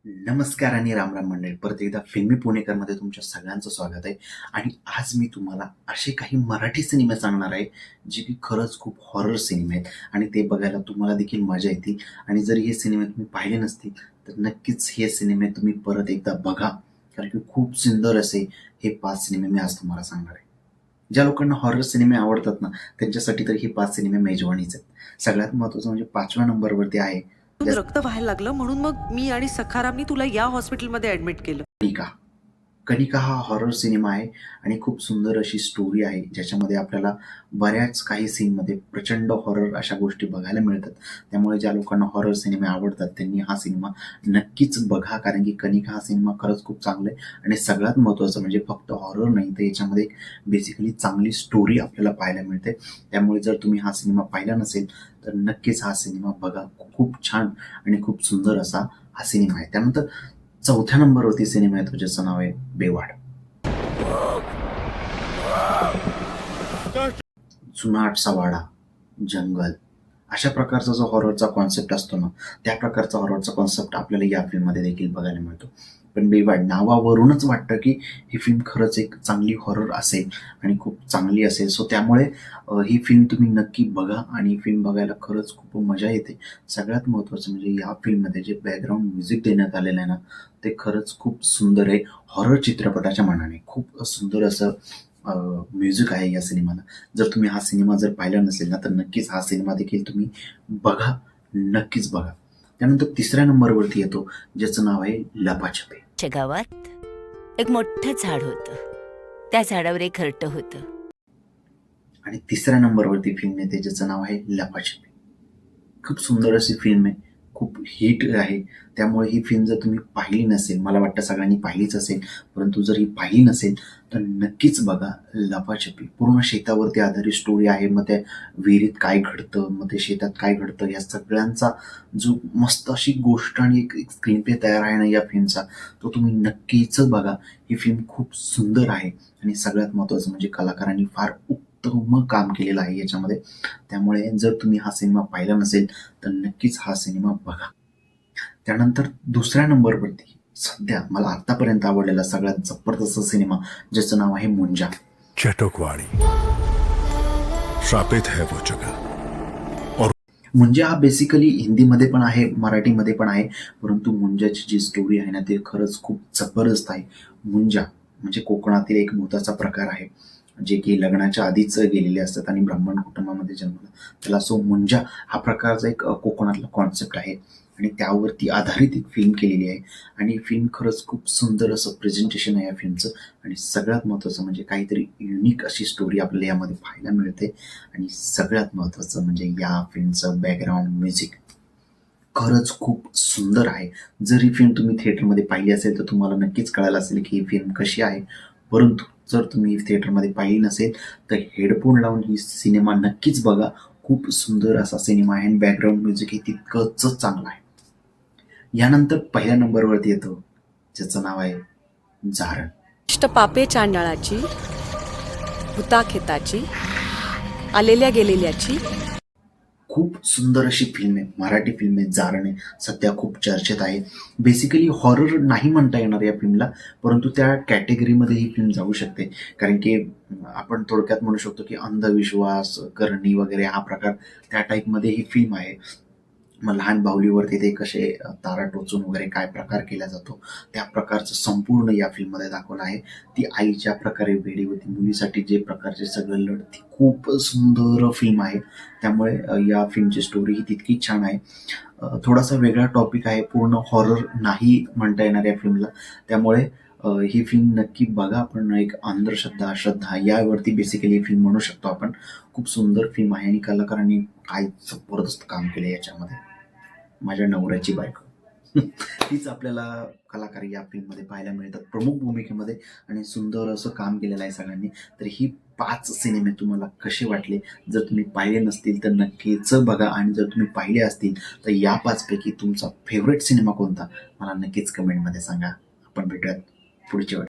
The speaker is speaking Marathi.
नमस्कार आणि रामराम मंडळी. परत एकदा फिल्मी पुणेकरमध्ये तुमच्या सगळ्यांचं स्वागत आहे. आणि आज मी तुम्हाला असे काही मराठी सिनेमे सांगणार आहे जे की खरंच खूप हॉरर सिनेमे आहेत आणि ते बघायला तुम्हाला देखील मजा येतील. आणि जर हे सिनेमे तुम्ही पाहिले नसतील तर नक्कीच हे सिनेमे तुम्ही परत एकदा बघा, कारण की खूप सुंदर असे हे 5 सिनेमे मी आज तुम्हाला सांगणार आहे. ज्या लोकांना हॉरर सिनेमे आवडतात ना, त्यांच्यासाठी तर हे 5 सिनेमे मेजवानीच आहेत. सगळ्यात महत्त्वाचं म्हणजे 5व्या नंबरवरती आहे रक्त व्हायला लागलं म्हणून मग मी आणि सखारामनी तुला या हॉस्पिटलमध्ये ऍडमिट केलं. कनिका. कनिका हा हॉरर सिनेमा आहे आणि खूप सुंदर अशी स्टोरी आहे, ज्याच्यामध्ये आपल्याला बऱ्याच काही सीनमध्ये प्रचंड हॉरर अशा गोष्टी बघायला मिळतात. त्यामुळे ज्या लोकांना हॉरर सिनेमे आवडतात त्यांनी हा सिनेमा नक्कीच बघा, कारण की कनिका हा सिनेमा खरंच खूप चांगला आहे. आणि सगळ्यात महत्त्वाचं म्हणजे फक्त हॉरर नाही, तर याच्यामध्ये बेसिकली चांगली स्टोरी आपल्याला पाहायला मिळते. त्यामुळे जर तुम्ही हा सिनेमा पाहिला नसेल तर नक्कीच हा सिनेमा बघा. खूप छान आणि खूप सुंदर असा हा सिनेमा आहे. त्यानंतर 4थ्या नंबरवरती सिनेमा येतो ज्याचं नाव आहे बेवाड. जुनाटचा वाडा, जंगल अशा प्रकारचा जो हॉररचा कॉन्सेप्ट असतो ना, त्या प्रकारचा हॉररचा कॉन्सेप्ट आपल्याला या फिल्ममध्ये देखील बघायला मिळतो. पण बेवाड नावावरूनच वाटतं की ही फिल्म खरंच एक चांगली हॉरर असेल आणि खूप चांगली असेल. सो त्यामुळे ही फिल्म तुम्ही नक्की बघा आणि ही फिल्म बघायला खरंच खूप मजा येते. सगळ्यात महत्त्वाचं म्हणजे या फिल्ममध्ये जे बॅकग्राऊंड म्युझिक देण्यात आलेलं आहे ना, ते खरंच खूप सुंदर आहे. हॉरर चित्रपटाच्या मानाने खूप सुंदर असं म्युझिक आहे या सिनेमाला. जर तुम्ही हा सिनेमा जर पाहिला नसेल ना, तर नक्कीच हा सिनेमा देखील तुम्ही बघा, नक्कीच बघा. त्यानंतर 3ऱ्या नंबरवरती येतो ज्याचं नाव आहे लपाछपी. च्या गावात एक मोठं झाड होतं. त्या झाडावर एक घरटं होतं. आणि 3ऱ्या नंबरवरती फिल्म येते ज्याचं नाव आहे लपाछपी. खूप सुंदर अशी फिल्म आहे, खूप हिट आहे. त्यामुळे ही फिल्म जर तुम्ही पाहिली नसेल, मला वाटतं सगळ्यांनी पाहिलीच असेल, परंतु जर ही पाहिली नसेल तर नक्कीच बघा लपाछपी. पूर्ण शेतावरती आधारित स्टोरी आहे. मग त्या विहिरीत काय घडतं, मग ते शेतात काय घडतं, या सगळ्यांचा जो मस्त अशी गोष्ट आणि एक स्क्रीन प्ले तयार आहे ना या फिल्मचा, तो तुम्ही नक्कीच बघा. ही फिल्म खूप सुंदर आहे आणि सगळ्यात महत्त्वाचं म्हणजे कलाकारांनी फार उत्तम काम केलेलं आहे याच्यामध्ये. त्यामुळे जर तुम्ही हा सिनेमा पाहिला नसेल तर नक्कीच हा सिनेमा बघा. त्यानंतर 2ऱ्या नंबरवरती सध्या मला आतापर्यंत आवडलेला सगळ्यात जबरदस्त सिनेमा ज्याचं नाव आहे मुंजा. चटकवाड़ी, श्रापित है वो जगह. मुंजा हा बेसिकली हिंदीमध्ये पण आहे, मराठीमध्ये पण आहे, परंतु मुंजाची जी स्टोरी आहे ना, ते खरंच खूप जबरदस्त आहे. मुंजा म्हणजे कोकणातील एक भूताचा प्रकार आहे, जे की लग्नाच्या आधीच गेलेले असतात आणि ब्राह्मण कुटुंबामध्ये जन्मला त्याला. सो मुंजा हा प्रकारचा एक कोकणातला कॉन्सेप्ट आहे आणि त्यावरती आधारित एक फिल्म केलेली आहे. आणि फिल्म खरंच खूप सुंदर असं प्रेझेंटेशन आहे या फिल्मचं. आणि सगळ्यात महत्त्वाचं म्हणजे काहीतरी युनिक अशी स्टोरी आपल्याला यामध्ये पाहायला मिळते. आणि सगळ्यात महत्त्वाचं म्हणजे या फिल्मचं बॅकग्राऊंड म्युझिक खरंच खूप सुंदर आहे. जर ही फिल्म तुम्ही थिएटरमध्ये पाहिली असेल तर तुम्हाला नक्कीच कळालं असेल की ही फिल्म कशी आहे. परंतु जर तुम्ही थिएटरमध्ये पाहिली नसेल तर हेडफोन लावून ही सिनेमा नक्कीच बघा. खूप सुंदर असा सिनेमा आहे आणि बॅकग्राऊंड म्युझिक हे तितकंच चांगलं आहे. यानंतर पहिल्या नंबरवरती येतो ज्याचं नाव आहे जारण. इष्ट पापे चांडाळाची, हुताखेताची, आलेल्या गेलेल्याची. खूप सुंदर अशी फिल्म आहे, मराठी फिल्म आहे जारण आहे. सध्या खूप चर्चेत आहे. बेसिकली हॉरर नाही म्हणता येणार या फिल्मला, परंतु त्या कॅटेगरीमध्ये ही फिल्म जाऊ शकते. कारण की आपण थोडक्यात म्हणू शकतो की अंधविश्वास, करणी वगैरे हा प्रकार त्या टाईपमध्ये ही फिल्म आहे. मग लहान बाहुलीवरती ते कसे तारा टोचून वगैरे काय प्रकार केला जातो, त्या प्रकारचं संपूर्ण या फिल्ममध्ये दाखवलं आहे. ती आई ज्या प्रकारे वेडी होती मुलीसाठी, जे प्रकारचे सगळं लढती, खूप सुंदर फिल्म आहे. त्यामुळे या फिल्मची स्टोरी ही तितकी छान आहे. थोडासा वेगळा टॉपिक आहे, पूर्ण हॉरर नाही म्हणता येणार या फिल्मला. त्यामुळे ही फिल्म नक्की बघा. पण एक अंधश्रद्धा, श्रद्धा यावरती बेसिकली ही फिल्म म्हणू शकतो आपण. खूप सुंदर फिल्म आहे आणि कलाकारांनी काय जबरदस्त काम केलं याच्यामध्ये. माझ्या नवऱ्याची बायको हीच आपल्याला कलाकार या फिल्ममध्ये पाहायला मिळतात प्रमुख भूमिकेमध्ये. आणि सुंदर असं काम केलेलं आहे सगळ्यांनी. तर ही 5 सिनेमे तुम्हाला कसे वाटले? जर तुम्ही पाहिले नसतील तर नक्कीच बघा, आणि जर तुम्ही पाहिले असतील तर या 5 पैकी तुमचा फेवरेट सिनेमा कोणता मला नक्कीच कमेंटमध्ये सांगा. आपण भेटूयात पुढच्या वेळेस.